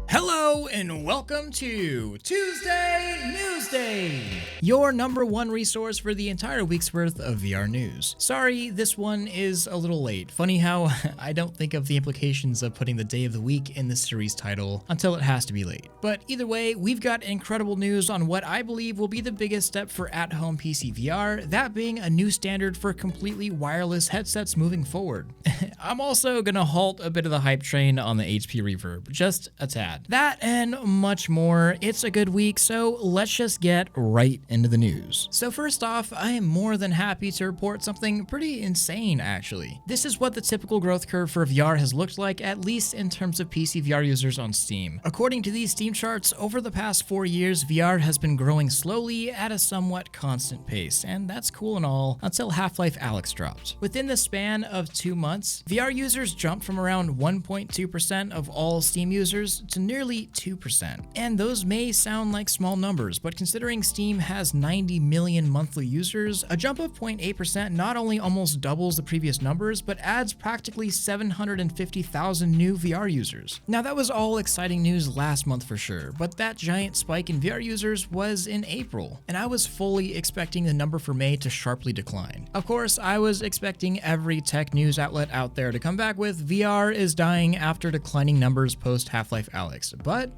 Hello and welcome to Tuesday NEWSDAY, your #1 resource for the entire week's worth of VR news. Sorry, this one is a little late. Funny how I don't think of the implications of putting the day of the week in the series title until it has to be late. But either way, we've got incredible news on what I believe will be the biggest step for at-home PC VR, that being a new standard for completely wireless headsets moving forward. I'm also gonna halt a bit of the hype train on the HP Reverb, just a tad. That and much more. It's a good week, so let's just get right into the news. So first off, I am more than happy to report something pretty insane, actually. This is what the typical growth curve for VR has looked like, at least in terms of PC VR users on Steam. According to these Steam charts, over the past 4 years, VR has been growing slowly at a somewhat constant pace, and that's cool and all, until Half-Life Alyx dropped. Within the span of 2 months, VR users jumped from around 1.2% of all Steam users to nearly 2%. And those may sound like small numbers, but considering Steam has 90 million monthly users, a jump of 0.8% not only almost doubles the previous numbers, but adds practically 750,000 new VR users. Now that was all exciting news last month for sure, but that giant spike in VR users was in April, and I was fully expecting the number for May to sharply decline. Of course, I was expecting every tech news outlet out there to come back with VR is dying after declining numbers post Half-Life Alyx, but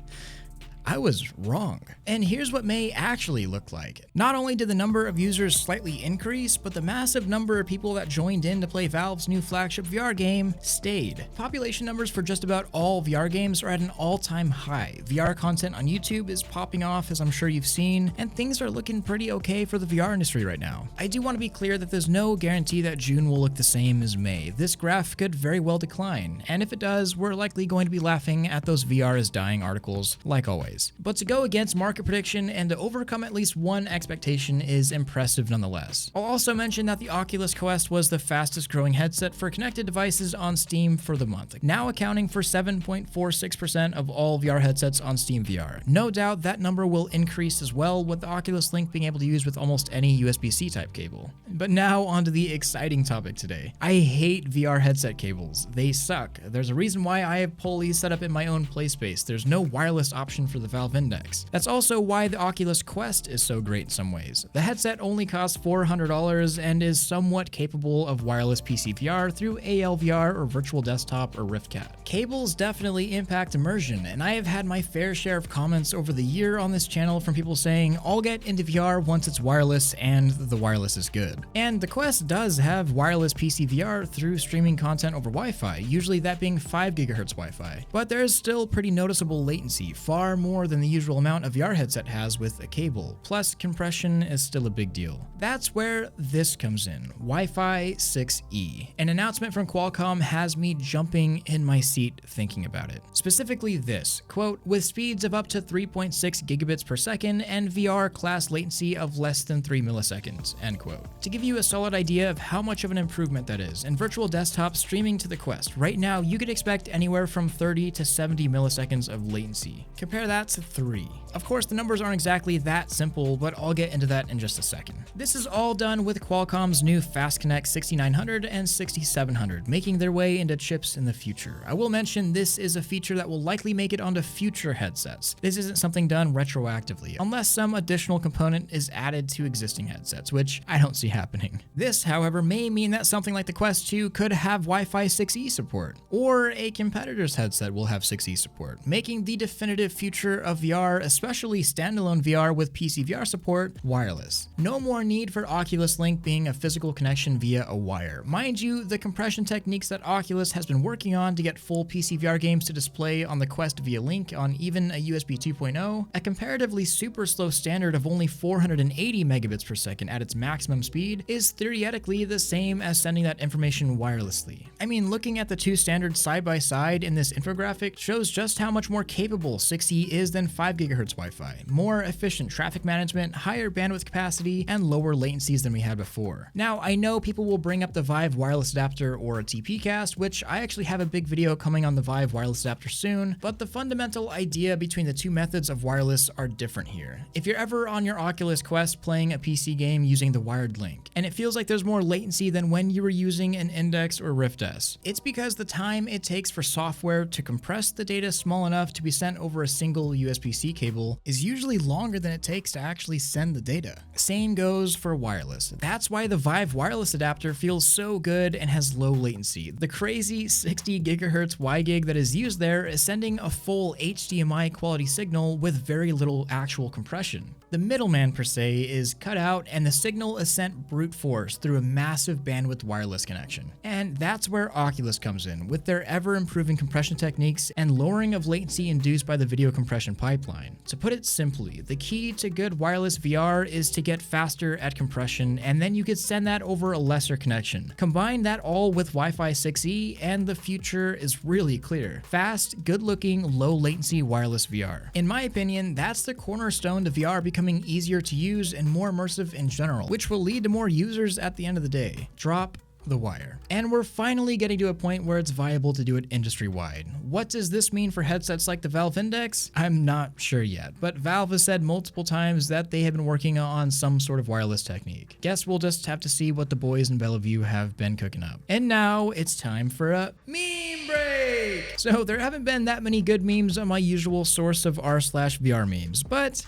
I was wrong. And here's what May actually looked like. Not only did the number of users slightly increase, but the massive number of people that joined in to play Valve's new flagship VR game stayed. Population numbers for just about all VR games are at an all-time high. VR content on YouTube is popping off, as I'm sure you've seen, and things are looking pretty okay for the VR industry right now. I do want to be clear that there's no guarantee that June will look the same as May. This graph could very well decline, and if it does, we're likely going to be laughing at those VR is dying articles, like always. But to go against market prediction and to overcome at least one expectation is impressive nonetheless. I'll also mention that the Oculus Quest was the fastest growing headset for connected devices on Steam for the month, now accounting for 7.46% of all VR headsets on Steam VR. No doubt that number will increase as well, with the Oculus Link being able to use with almost any USB-C type cable. But now onto the exciting topic today. I hate VR headset cables. They suck. There's a reason why I have pulleys set up in my own play space. There's no wireless option for the Valve Index. That's also why the Oculus Quest is so great in some ways. The headset only costs $400 and is somewhat capable of wireless PC VR through ALVR or Virtual Desktop or RiftCat. Cables definitely impact immersion, and I have had my fair share of comments over the year on this channel from people saying, I'll get into VR once it's wireless and the wireless is good. And the Quest does have wireless PC VR through streaming content over Wi-Fi, usually that being 5 GHz Wi-Fi. But there's still pretty noticeable latency, far more than the usual amount a VR headset has with a cable, plus compression is still a big deal. That's where this comes in, Wi-Fi 6E. An announcement from Qualcomm has me jumping in my seat thinking about it. Specifically this, quote, with speeds of up to 3.6 gigabits per second and VR class latency of less than 3 milliseconds, end quote. To give you a solid idea of how much of an improvement that is, in Virtual Desktop streaming to the Quest, right now you could expect anywhere from 30 to 70 milliseconds of latency. Compare that to 3. Of course, the numbers aren't exactly that simple, but I'll get into that in just a second. This is all done with Qualcomm's new Fast Connect 6900 and 6700, making their way into chips in the future. I will mention this is a feature that will likely make it onto future headsets. This isn't something done retroactively, unless some additional component is added to existing headsets, which I don't see happening. This, however, may mean that something like the Quest 2 could have Wi-Fi 6E support, or a competitor's headset will have 6E support, making the definitive future of VR, especially standalone VR with PC VR support, wireless. No more need for Oculus Link being a physical connection via a wire. Mind you, the compression techniques that Oculus has been working on to get full PC VR games to display on the Quest via Link on even a USB 2.0, a comparatively super slow standard of only 480 megabits per second at its maximum speed, is theoretically the same as sending that information wirelessly. I mean, looking at the two standards side by side in this infographic shows just how much more capable 6E is than 5 GHz Wi-Fi, more efficient traffic management, higher bandwidth capacity, and lower latencies than we had before. Now, I know people will bring up the Vive wireless adapter or a TP-Cast, which I actually have a big video coming on the Vive wireless adapter soon, but the fundamental idea between the two methods of wireless are different here. If you're ever on your Oculus Quest playing a PC game using the wired link, and it feels like there's more latency than when you were using an Index or Rift S, it's because the time it takes for software to compress the data small enough to be sent over a single USB-C cable is usually longer than it takes to actually send the data. Same goes for wireless. That's why the Vive wireless adapter feels so good and has low latency. The crazy 60 GHz WiGig that is used there is sending a full HDMI quality signal with very little actual compression. The middleman per se is cut out and the signal is sent brute force through a massive bandwidth wireless connection. And that's where Oculus comes in with their ever improving compression techniques and lowering of latency induced by the video compression pipeline. To put it simply, the key to good wireless VR is to get faster at compression, and then you could send that over a lesser connection. Combine that all with Wi-Fi 6E and the future is really clear. Fast, good-looking, low latency wireless VR. In my opinion, that's the cornerstone to VR becoming easier to use and more immersive in general, which will lead to more users at the end of the day. Drop the wire. And we're finally getting to a point where it's viable to do it industry-wide. What does this mean for headsets like the Valve Index? I'm not sure yet, but Valve has said multiple times that they have been working on some sort of wireless technique. Guess we'll just have to see what the boys in Bellevue have been cooking up. And now it's time for a meme break! So there haven't been that many good memes on my usual source of r/VR memes, but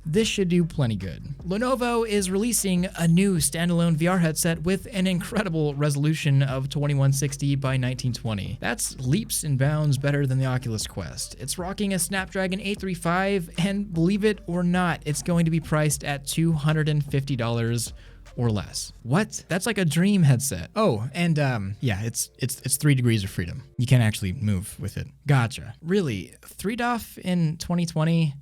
this should do plenty good. Lenovo is releasing a new standalone VR headset with an incredible resolution of 2160 by 1920. That's leaps and bounds better than the Oculus Quest. It's rocking a Snapdragon 835, and believe it or not, it's going to be priced at $250 or less. What? That's like a dream headset. Oh, and yeah, it's 3 degrees of freedom. You can't actually move with it. Gotcha. Really? 3DOF in 2020?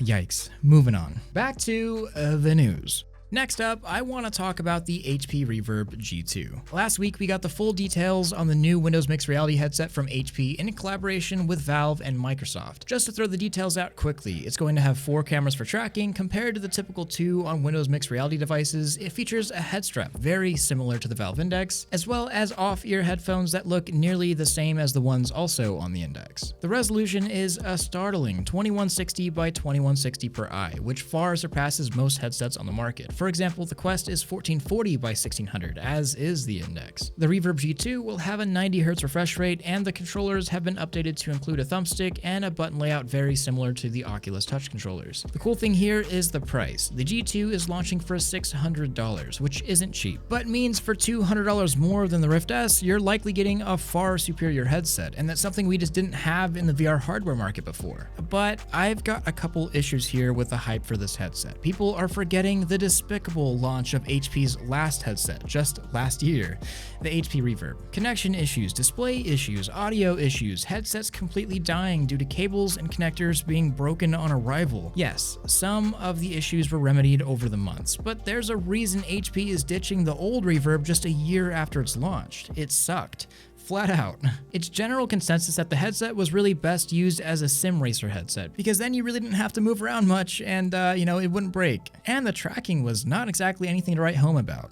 Yikes. Moving on. Back to the news. Next up, I want to talk about the HP Reverb G2. Last week, we got the full details on the new Windows Mixed Reality headset from HP in collaboration with Valve and Microsoft. Just to throw the details out quickly, it's going to have 4 cameras for tracking compared to the typical 2 on Windows Mixed Reality devices. It features a head strap very similar to the Valve Index, as well as off-ear headphones that look nearly the same as the ones also on the Index. The resolution is a startling 2160 by 2160 per eye, which far surpasses most headsets on the market. For example, the Quest is 1440 by 1600, as is the Index. The Reverb G2 will have a 90 Hz refresh rate, and the controllers have been updated to include a thumbstick and a button layout very similar to the Oculus Touch controllers. The cool thing here is the price. The G2 is launching for $600, which isn't cheap, but means for $200 more than the Rift S, you're likely getting a far superior headset, and that's something we just didn't have in the VR hardware market before. But I've got a couple issues here with the hype for this headset. People are forgetting the despicable launch of HP's last headset just last year, the HP Reverb. Connection issues, display issues, audio issues, headsets completely dying due to cables and connectors being broken on arrival. Yes, some of the issues were remedied over the months, but there's a reason HP is ditching the old Reverb just a year after it's launched. It sucked. Flat out. It's general consensus that the headset was really best used as a sim racer headset, because then you really didn't have to move around much and, it wouldn't break. And the tracking was not exactly anything to write home about.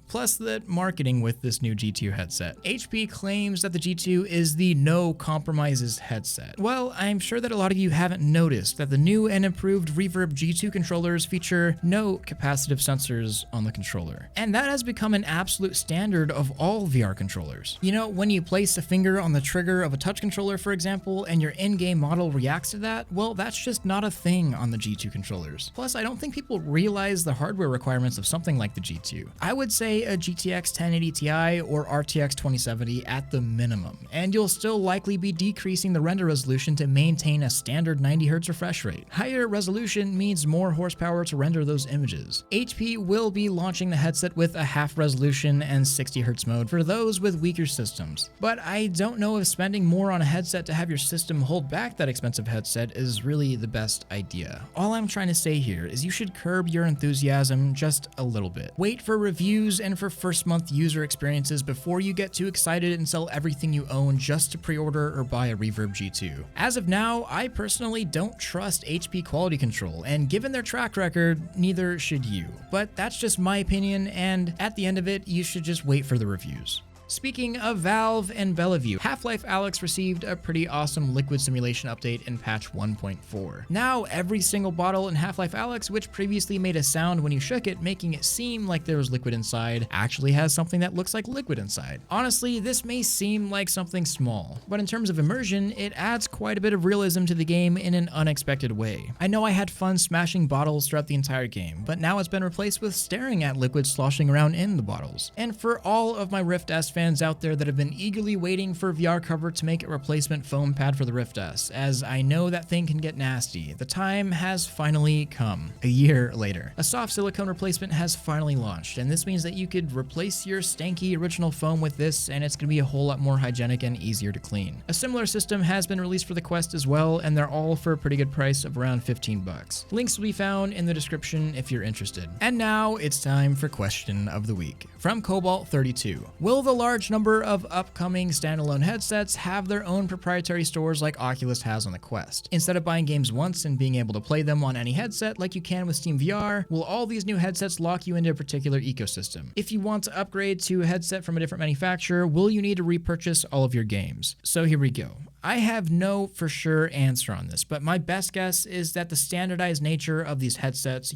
Plus the marketing with this new G2 headset. HP claims that the G2 is the no compromises headset. Well, I'm sure that a lot of you haven't noticed that the new and improved Reverb G2 controllers feature no capacitive sensors on the controller. And that has become an absolute standard of all VR controllers. You know, when you place a finger on the trigger of a touch controller, for example, and your in-game model reacts to that, well, that's just not a thing on the G2 controllers. Plus, I don't think people realize the hardware requirements of something like the G2. I would say a GTX 1080 Ti or RTX 2070 at the minimum, and you'll still likely be decreasing the render resolution to maintain a standard 90 Hz refresh rate. Higher resolution means more horsepower to render those images. HP will be launching the headset with a half resolution and 60 Hz mode for those with weaker systems. But I don't know if spending more on a headset to have your system hold back that expensive headset is really the best idea. All I'm trying to say here is you should curb your enthusiasm just a little bit. Wait for reviews and and for first month user experiences before you get too excited and sell everything you own just to pre-order or buy a Reverb G2. As of now, I personally don't trust HP quality control, and given their track record, neither should you. But that's just my opinion, and at the end of it, you should just wait for the reviews. Speaking of Valve and Bellevue, Half-Life Alyx received a pretty awesome liquid simulation update in patch 1.4. Now, every single bottle in Half-Life Alyx, which previously made a sound when you shook it, making it seem like there was liquid inside, actually has something that looks like liquid inside. Honestly, this may seem like something small, but in terms of immersion, it adds quite a bit of realism to the game in an unexpected way. I know I had fun smashing bottles throughout the entire game, but now it's been replaced with staring at liquid sloshing around in the bottles. And for all of my Rift S fans out there that have been eagerly waiting for VRCOVER to make a replacement foam pad for the Rift S, as I know that thing can get nasty, the time has finally come. A year later, a soft silicone replacement has finally launched, and this means that you could replace your stanky original foam with this, and it's going to be a whole lot more hygienic and easier to clean. A similar system has been released for the Quest as well, and they're all for a pretty good price of around 15 bucks. Links will be found in the description if you're interested. And now it's time for question of the week. From Cobalt32. Will the large number of upcoming standalone headsets have their own proprietary stores like Oculus has on the Quest? Instead of buying games once and being able to play them on any headset like you can with Steam VR, will all these new headsets lock you into a particular ecosystem? If you want to upgrade to a headset from a different manufacturer, will you need to repurchase all of your games? So here we go. I have no for sure answer on this, but my best guess is that the standardized nature of these headsets,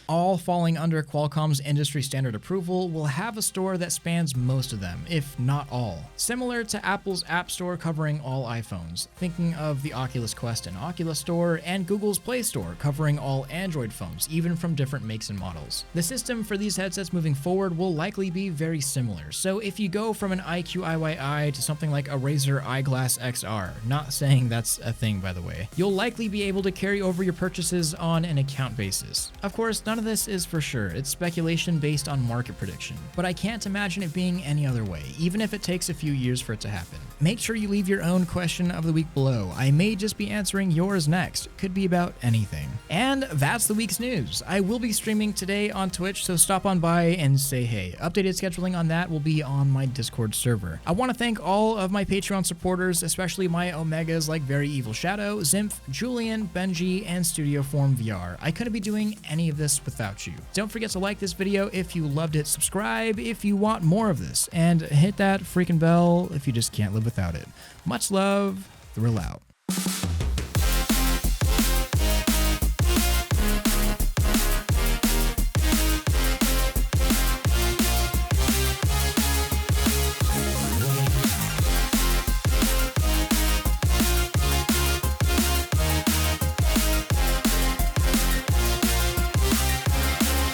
all falling under Qualcomm's industry standard approval, will have a store that spans most of them, if not all. Similar to Apple's App Store covering all iPhones, thinking of the Oculus Quest and Oculus Store, and Google's Play Store covering all Android phones, even from different makes and models. The system for these headsets moving forward will likely be very similar, so if you go from an IQ IYI to something like a Razer Eyeglass XR, not saying that's a thing by the way, you'll likely be able to carry over your purchases on an account basis. Of course, none of this is for sure, it's speculation based on market prediction, but I can't imagine it being any other way, even if it takes a few years for it to happen. Make sure you leave your own question of the week below. I may just be answering yours next. Could be about anything. And that's the week's news. I will be streaming today on Twitch, so stop on by and say hey. Updated scheduling on that will be on my Discord server. I want to thank all of my Patreon supporters, especially my Omegas like Very Evil Shadow, Zimph, Julian, Benji, and Studio Form VR. I couldn't be doing any of this without you. Don't forget to like this video if you loved it, subscribe if you want more of this, and hit that freaking bell if you just can't live without it. Much love, Thrill out.